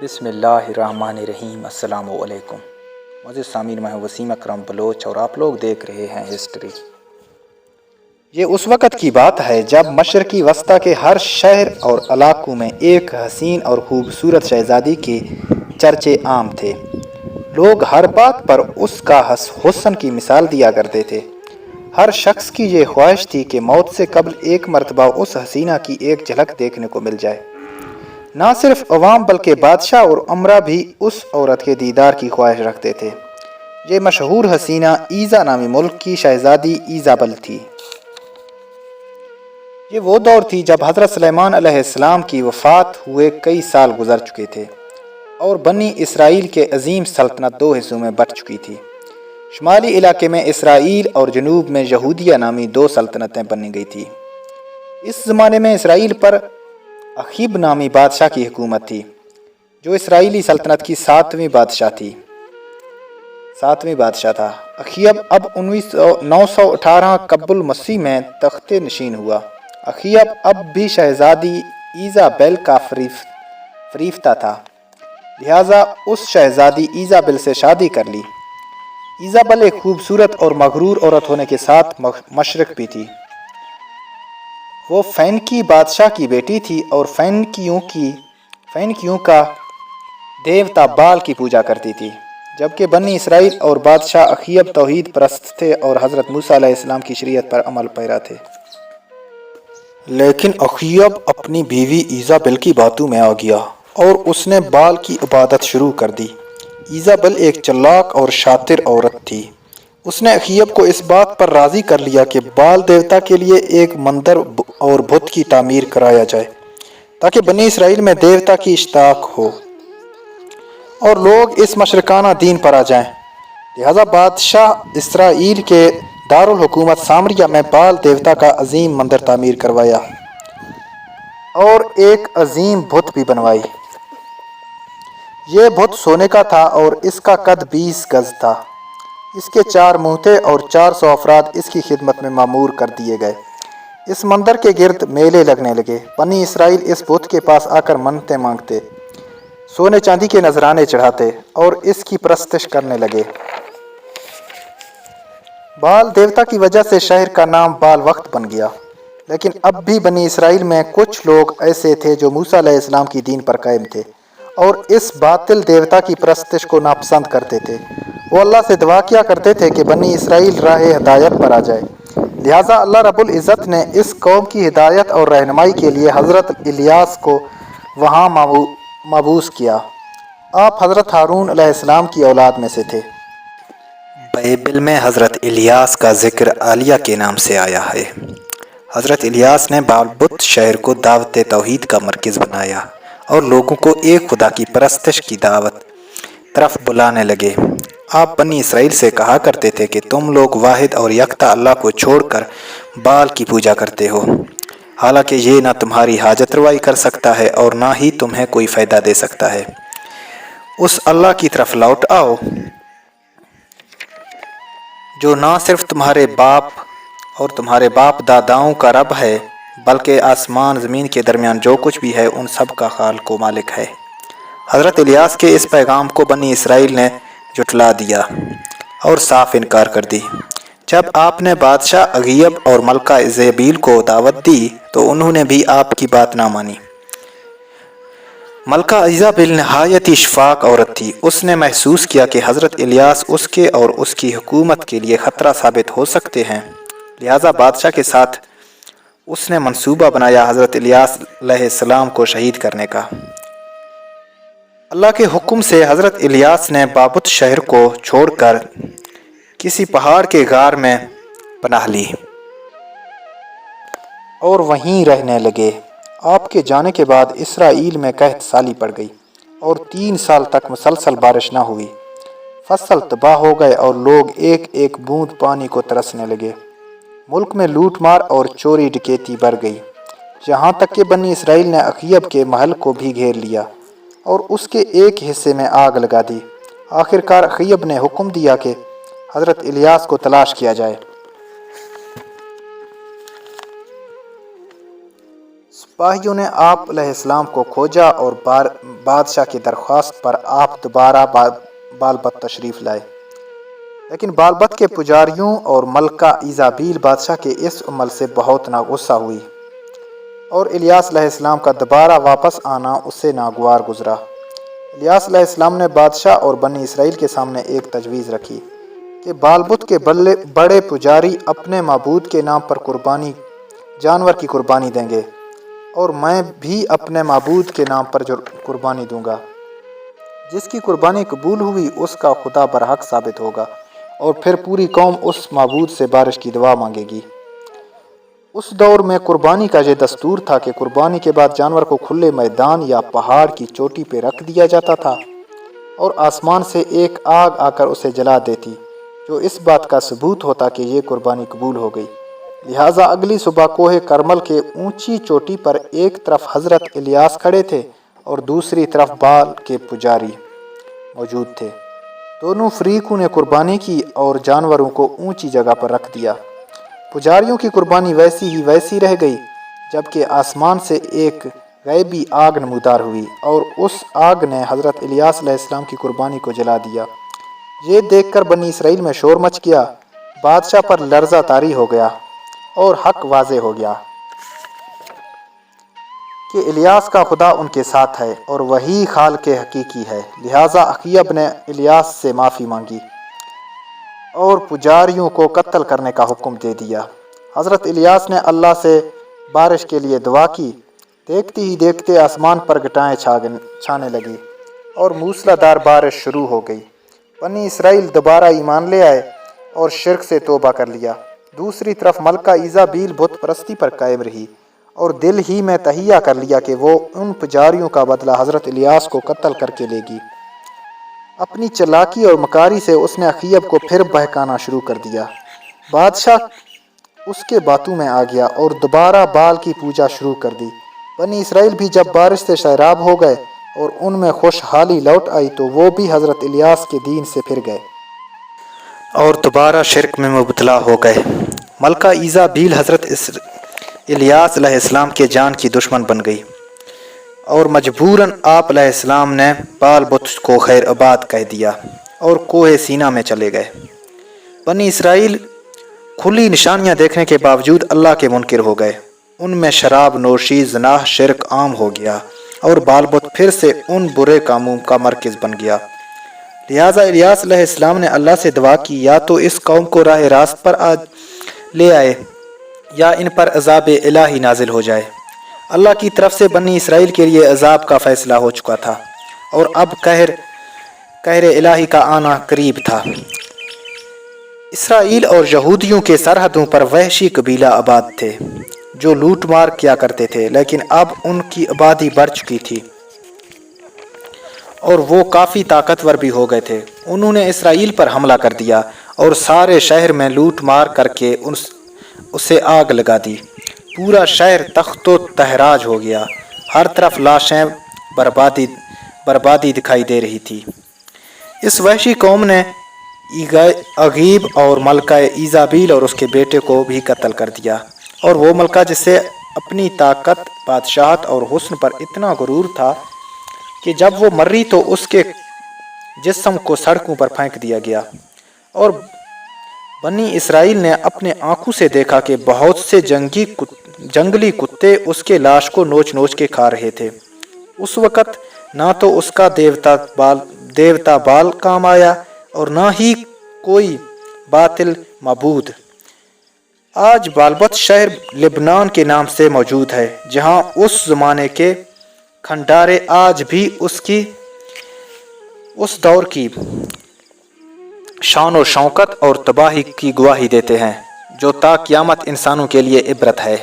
بسم اللہ الرحمن الرحیم۔ السلام علیکم معزز سامعین، میں وسیم اکرم بلوچ اور آپ لوگ دیکھ رہے ہیں ہسٹری۔ یہ اس وقت کی بات ہے جب مشرقی وسطی کے ہر شہر اور علاقوں میں ایک حسین اور خوبصورت شہزادی کے چرچے عام تھے۔ لوگ ہر بات پر اس کا حسن کی مثال دیا کرتے تھے۔ ہر شخص کی یہ خواہش تھی کہ موت سے قبل ایک مرتبہ اس حسینہ کی ایک جھلک دیکھنے کو مل جائے۔ نہ صرف عوام بلکہ بادشاہ اور امرا بھی اس عورت کے دیدار کی خواہش رکھتے تھے۔ یہ مشہور حسینہ ایزا نامی ملک کی شہزادی ایزابل تھی۔ یہ وہ دور تھی جب حضرت سلیمان علیہ السلام کی وفات ہوئے کئی سال گزر چکے تھے اور بنی اسرائیل کے عظیم سلطنت دو حصوں میں بٹ چکی تھی۔ شمالی علاقے میں اسرائیل اور جنوب میں یہودیہ نامی دو سلطنتیں بنی گئی تھی۔ اس زمانے میں اسرائیل پر اخیب نامی بادشاہ کی حکومت تھی، جو اسرائیلی سلطنت کی ساتویں بادشاہ تھا۔ اخیب اب 918 قبل مسیح میں تخت نشین ہوا۔ اخیب اب بھی شہزادی ایزابل کا فریفتہ تھا، لہٰذا اس شہزادی ایزابل سے شادی کر لی۔ ایزابل ایک خوبصورت اور مغرور عورت ہونے کے ساتھ مشرق بھی تھی۔ وہ فینیکی بادشاہ کی بیٹی تھی اور فینیکیوں کا دیوتا بال کی پوجا کرتی تھی، جبکہ بنی اسرائیل اور بادشاہ اخیب توحید پرست تھے اور حضرت موسیٰ علیہ السلام کی شریعت پر عمل پیرا تھے۔ لیکن اخیب اپنی بیوی ایزابل کی باتوں میں آ گیا اور اس نے بال کی عبادت شروع کر دی۔ ایزابل ایک چلاک اور شاطر عورت تھی۔ اس نے اخیب کو اس بات پر راضی کر لیا کہ بال دیوتا کے لیے ایک مندر اور بت کی تعمیر کرایا جائے، تاکہ بنی اسرائیل میں دیوتا کی اشتیاق ہو اور لوگ اس مشرکانہ دین پر آ جائیں۔ لہذا بادشاہ اسرائیل کے دارالحکومت سامریہ میں بال دیوتا کا عظیم مندر تعمیر کروایا اور ایک عظیم بت بھی بنوائی۔ یہ بت سونے کا تھا اور اس کا قد 20 گز تھا۔ اس کے 4 منہ تھے اور 400 افراد اس کی خدمت میں مامور کر دیے گئے۔ اس مندر کے گرد میلے لگنے لگے۔ بنی اسرائیل اس بت کے پاس آ کر منتیں مانگتے، سونے چاندی کے نذرانے چڑھاتے اور اس کی پرستش کرنے لگے۔ بال دیوتا کی وجہ سے شہر کا نام بال وقت بن گیا، لیکن اب بھی بنی اسرائیل میں کچھ لوگ ایسے تھے جو موسیٰ علیہ السلام کی دین پر قائم تھے اور اس باطل دیوتا کی پرستش کو ناپسند کرتے تھے۔ وہ اللہ سے دعا کیا کرتے تھے کہ بنی اسرائیل راہ ہدایت پر آ جائے۔ لہٰذا اللہ رب العزت نے اس قوم کی ہدایت اور رہنمائی کے لیے حضرت الیاس کو وہاں مبعوث کیا۔ آپ حضرت ہارون علیہ السلام کی اولاد میں سے تھے۔ بائبل میں حضرت الیاس کا ذکر عالیہ کے نام سے آیا ہے۔ حضرت الیاس نے بال بت شہر کو دعوت توحید کا مرکز بنایا اور لوگوں کو ایک خدا کی پرستش کی دعوت طرف بلانے لگے۔ آپ بنی اسرائیل سے کہا کرتے تھے کہ تم لوگ واحد اور یکتا اللہ کو چھوڑ کر بال کی پوجا کرتے ہو، حالانکہ یہ نہ تمہاری حاجت روائی کر سکتا ہے اور نہ ہی تمہیں کوئی فائدہ دے سکتا ہے۔ اس اللہ کی طرف لوٹ آؤ جو نہ صرف تمہارے باپ اور تمہارے باپ داداؤں کا رب ہے، بلکہ آسمان زمین کے درمیان جو کچھ بھی ہے ان سب کا خالق و مالک ہے۔ حضرت الیاس کے اس پیغام کو بنی اسرائیل نے جھٹلا دیا اور صاف انکار کر دی۔ جب آپ نے بادشاہ اخیب اور ملکہ ایزابل کو دعوت دی تو انہوں نے بھی آپ کی بات نہ مانی۔ ملکہ ایزابل نہایت ہی شفاق عورت تھی۔ اس نے محسوس کیا کہ حضرت الیاس اس کے اور اس کی حکومت کے لیے خطرہ ثابت ہو سکتے ہیں، لہٰذا بادشاہ کے ساتھ اس نے منصوبہ بنایا حضرت الیاس علیہ السلام کو شہید کرنے کا۔ اللہ کے حکم سے حضرت الیاس نے بابت شہر کو چھوڑ کر کسی پہاڑ کے غار میں پناہ لی اور وہیں رہنے لگے۔ آپ کے جانے کے بعد اسرائیل میں قحط سالی پڑ گئی اور 3 سال تک مسلسل بارش نہ ہوئی۔ فصل تباہ ہو گئے اور لوگ ایک ایک بوند پانی کو ترسنے لگے۔ ملک میں لوٹ مار اور چوری ڈکیتی بڑھ گئی، یہاں تک کہ بنی اسرائیل نے اخیب کے محل کو بھی گھیر لیا اور اس کے ایک حصے میں آگ لگا دی۔ آخر کار اخیب نے حکم دیا کہ حضرت الیاس کو تلاش کیا جائے۔ سپاہیوں نے آپ علیہ السلام کو کھوجا اور بادشاہ کی درخواست پر آپ دوبارہ بالبت تشریف لائے، لیکن بالبت کے پجاریوں اور ملکہ ایزابیل بادشاہ کے اس عمل سے بہت غصہ ہوئی، اور الیاس علیہ السلام کا دوبارہ واپس آنا اسے ناگوار گزرا۔ الیاس علیہ السلام نے بادشاہ اور بنی اسرائیل کے سامنے ایک تجویز رکھی کہ بالبت کے بڑے پجاری اپنے معبود کے نام پر جانور کی قربانی دیں گے، اور میں بھی اپنے معبود کے نام پر قربانی دوں گا۔ جس کی قربانی قبول ہوئی اس کا خدا برحق ثابت ہوگا، اور پھر پوری قوم اس معبود سے بارش کی دعا مانگے گی۔ اس دور میں قربانی کا یہ دستور تھا کہ قربانی کے بعد جانور کو کھلے میدان یا پہاڑ کی چوٹی پہ رکھ دیا جاتا تھا، اور آسمان سے ایک آگ آ کر اسے جلا دیتی، جو اس بات کا ثبوت ہوتا کہ یہ قربانی قبول ہو گئی۔ لہٰذا اگلی صبح کوہ کرمل کے اونچی چوٹی پر ایک طرف حضرت الیاس کھڑے تھے اور دوسری طرف بال کے پجاری موجود تھے۔ دونوں فریقوں نے قربانی کی اور جانوروں کو اونچی جگہ پر رکھ دیا۔ پجاریوں کی قربانی ویسی ہی ویسی رہ گئی، جبکہ آسمان سے ایک غیبی آگ نمودار ہوئی، اور اس آگ نے حضرت الیاس علیہ السلام کی قربانی کو جلا دیا۔ یہ دیکھ کر بنی اسرائیل میں شور مچ گیا، بادشاہ پر لرزہ طاری ہو گیا، اور حق واضح ہو گیا کہ الیاس کا خدا ان کے ساتھ ہے اور وہی خالق حقیقی ہے۔ لہٰذا اخیب نے الیاس سے معافی مانگی اور پجاریوں کو قتل کرنے کا حکم دے دیا۔ حضرت الیاس نے اللہ سے بارش کے لیے دعا کی۔ دیکھتے ہی دیکھتے آسمان پر گھٹائیں چھانے لگی اور موسلا دھار بارش شروع ہو گئی۔ بنی اسرائیل دوبارہ ایمان لے آئے اور شرک سے توبہ کر لیا۔ دوسری طرف ملکہ ایزابیل بت پرستی پر قائم رہی اور دل ہی میں تہیہ کر لیا کہ وہ ان پجاریوں کا بدلہ حضرت الیاس کو قتل کر کے لے گی۔ اپنی چلاکی اور مکاری سے اس نے اخیب کو پھر بہکانا شروع کر دیا۔ بادشاہ اس کے باتوں میں آ گیا اور دوبارہ بال کی پوجا شروع کر دی۔ بنی اسرائیل بھی جب بارش سے سیراب ہو گئے اور ان میں خوشحالی لوٹ آئی تو وہ بھی حضرت الیاس کے دین سے پھر گئے اور دوبارہ شرک میں مبتلا ہو گئے۔ ملکہ ایزابیل حضرت الیاس علیہ السلام کے جان کی دشمن بن گئی، اور مجبوراً آپ علیہ السلام نے بال بت کو خیر آباد کہہ دیا اور کوہ سینا میں چلے گئے۔ بنی اسرائیل کھلی نشانیاں دیکھنے کے باوجود اللہ کے منکر ہو گئے۔ ان میں شراب نوشی، زنا، شرک عام ہو گیا، اور بال بت پھر سے ان برے کاموں کا مرکز بن گیا۔ لہٰذا الیاس علیہ السلام نے اللہ سے دعا کی، یا تو اس قوم کو راہ راست پر لے آئے یا ان پر عذاب الہی نازل ہو جائے۔ اللہ کی طرف سے بنی اسرائیل کے لیے عذاب کا فیصلہ ہو چکا تھا، اور اب قہر الہی کا آنا قریب تھا۔ اسرائیل اور یہودیوں کے سرحدوں پر وحشی قبیلہ آباد تھے جو لوٹ مار کیا کرتے تھے، لیکن اب ان کی آبادی بڑھ چکی تھی اور وہ کافی طاقتور بھی ہو گئے تھے۔ انہوں نے اسرائیل پر حملہ کر دیا اور سارے شہر میں لوٹ مار کر کے اسے آگ لگا دی۔ پورا شہر تخت و تہراج ہو گیا، ہر طرف لاشیں، بربادی دکھائی دے رہی تھی۔ اس وحشی قوم نے اخیب اور ملکہ ایزابیل اور اس کے بیٹے کو بھی قتل کر دیا، اور وہ ملکہ جسے اپنی طاقت، بادشاہت اور حسن پر اتنا غرور تھا کہ جب وہ مری تو اس کے جسم کو سڑکوں پر پھینک دیا گیا، اور بنی اسرائیل نے اپنے آنکھوں سے دیکھا کہ بہت سے جنگلی کتے اس کے لاش کو نوچ نوچ کے کھا رہے تھے۔ اس وقت نہ تو اس کا دیوتا بال کام آیا اور نہ ہی کوئی باطل معبود۔ آج بالبت شہر لبنان کے نام سے موجود ہے، جہاں اس زمانے کے کھنڈارے آج بھی اس دور کی شان و شوکت اور تباہی کی گواہی دیتے ہیں، جو تا قیامت انسانوں کے لیے عبرت ہے۔